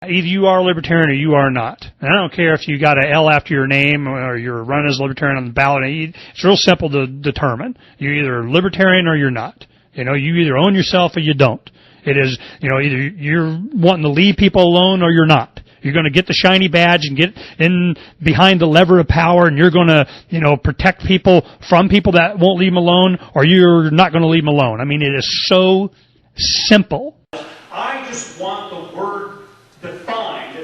Either you are a libertarian or you are not. And I don't care if you got an L after your name or you're running as a libertarian on the ballot. It's real simple to determine. You're either libertarian or you're not. You either own yourself or you don't. It is, either you're wanting to leave people alone or you're not. You're going to get the shiny badge and get in behind the lever of power, and you're going to, protect people from people that won't leave them alone, or you're not going to leave them alone. I mean, it is so simple. I just want the word defined,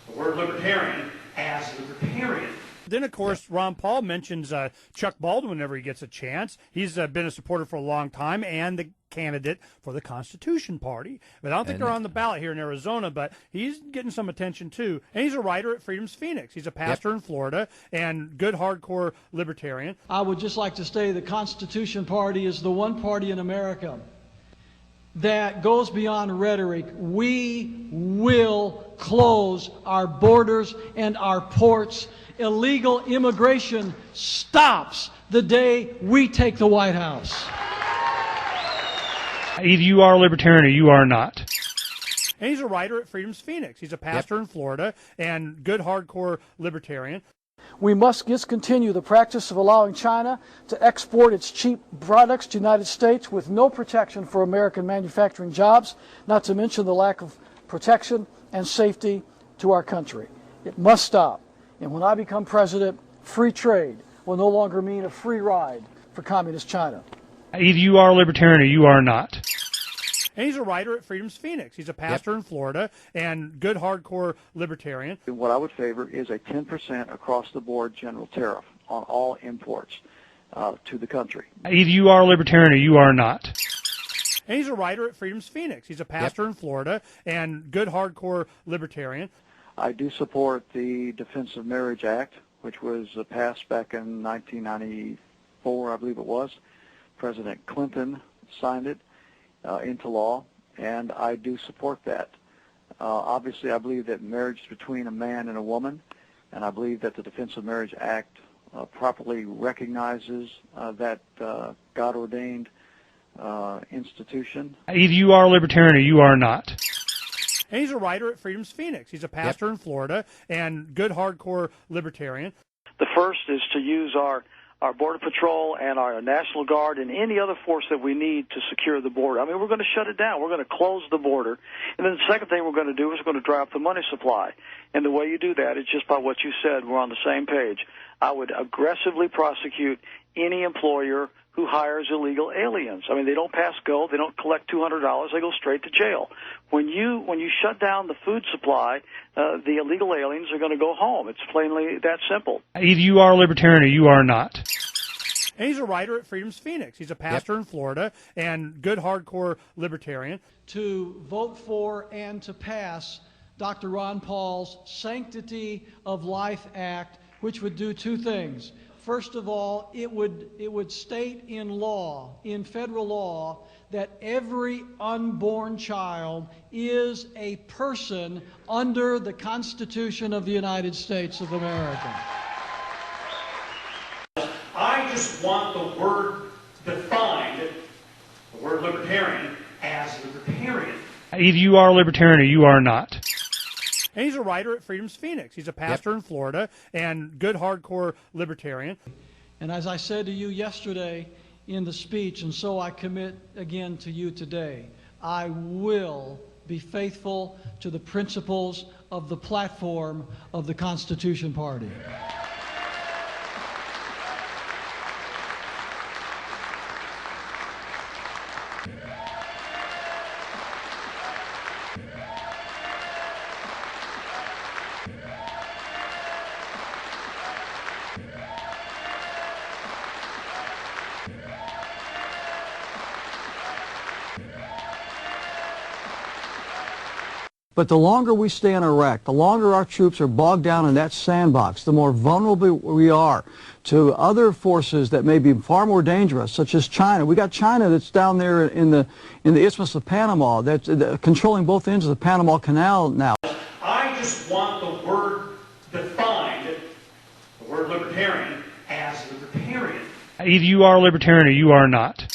the word libertarian, as libertarian. Then, of course, Ron Paul mentions Chuck Baldwin whenever he gets a chance. He's been a supporter for a long time and the candidate for the Constitution Party. But I don't think they're on the ballot here in Arizona, but he's getting some attention, too. And he's a writer at Freedom's Phoenix. He's a pastor in Florida and good hardcore libertarian. I would just like to say the Constitution Party is the one party in America that goes beyond rhetoric. We will close our borders and our ports. Illegal immigration stops the day we take the White House. Either you are a libertarian or you are not. And he's a writer at Freedom's Phoenix. He's a pastor in Florida and good hardcore libertarian. We must discontinue the practice of allowing China to export its cheap products to the United States with no protection for American manufacturing jobs, not to mention the lack of protection and safety to our country. It must stop. And when I become president, free trade will no longer mean a free ride for Communist China. Either you are a libertarian or you are not. And he's a writer at Freedom's Phoenix. He's a pastor in Florida and good hardcore libertarian. What I would favor is a 10% across-the-board general tariff on all imports to the country. Either you are a libertarian or you are not. And he's a writer at Freedom's Phoenix. He's a pastor in Florida and good hardcore libertarian. I do support the Defense of Marriage Act, which was passed back in 1994, I believe it was. President Clinton signed it into law, and I do support that. Obviously, I believe that marriage is between a man and a woman, and I believe that the Defense of Marriage Act properly recognizes that God-ordained institution. Either you are a libertarian or you are not. And he's a writer at Freedom's Phoenix. He's a pastor in Florida and good hardcore libertarian. The first is to use our Border Patrol and our National Guard and any other force that we need to secure the border. I mean, we're going to shut it down. We're going to close the border. And then the second thing we're going to do is we're going to dry up the money supply. And the way you do that is just by what you said. We're on the same page. I would aggressively prosecute any employer who hires illegal aliens. I mean, they don't pass go. They don't collect $200. They go straight to jail. When you shut down the food supply, the illegal aliens are going to go home. It's plainly that simple. Either you are a libertarian or you are not. And he's a writer at Freedom's Phoenix. He's a pastor in Florida and good hardcore libertarian. To vote for and to pass Dr. Ron Paul's Sanctity of Life Act, which would do two things. First of all, it would state in law, in federal law, that every unborn child is a person under the Constitution of the United States of America. I just want the word defined, the word libertarian, as libertarian. Either you are a libertarian or you are not. And he's a writer at Freedom's Phoenix. He's a pastor in Florida and good hardcore libertarian. And as I said to you yesterday in the speech, and so I commit again to you today, I will be faithful to the principles of the platform of the Constitution Party. But the longer we stay in Iraq, the longer our troops are bogged down in that sandbox, the more vulnerable we are to other forces that may be far more dangerous, such as China. We got China that's down there in the Isthmus of Panama, that's controlling both ends of the Panama Canal now. I just want the word defined, the word libertarian, as libertarian. Either you are a libertarian or you are not.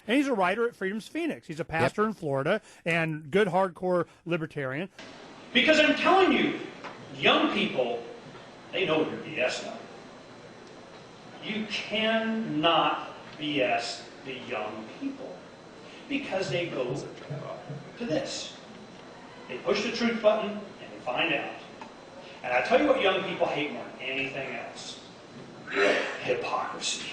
And he's a writer at Freedom's Phoenix. He's a pastor in Florida and good hardcore libertarian. Because I'm telling you, young people, they know you're BSing them. You cannot BS the young people because they go to this. They push the truth button and they find out. And I tell you what young people hate more than anything else. Hypocrisy.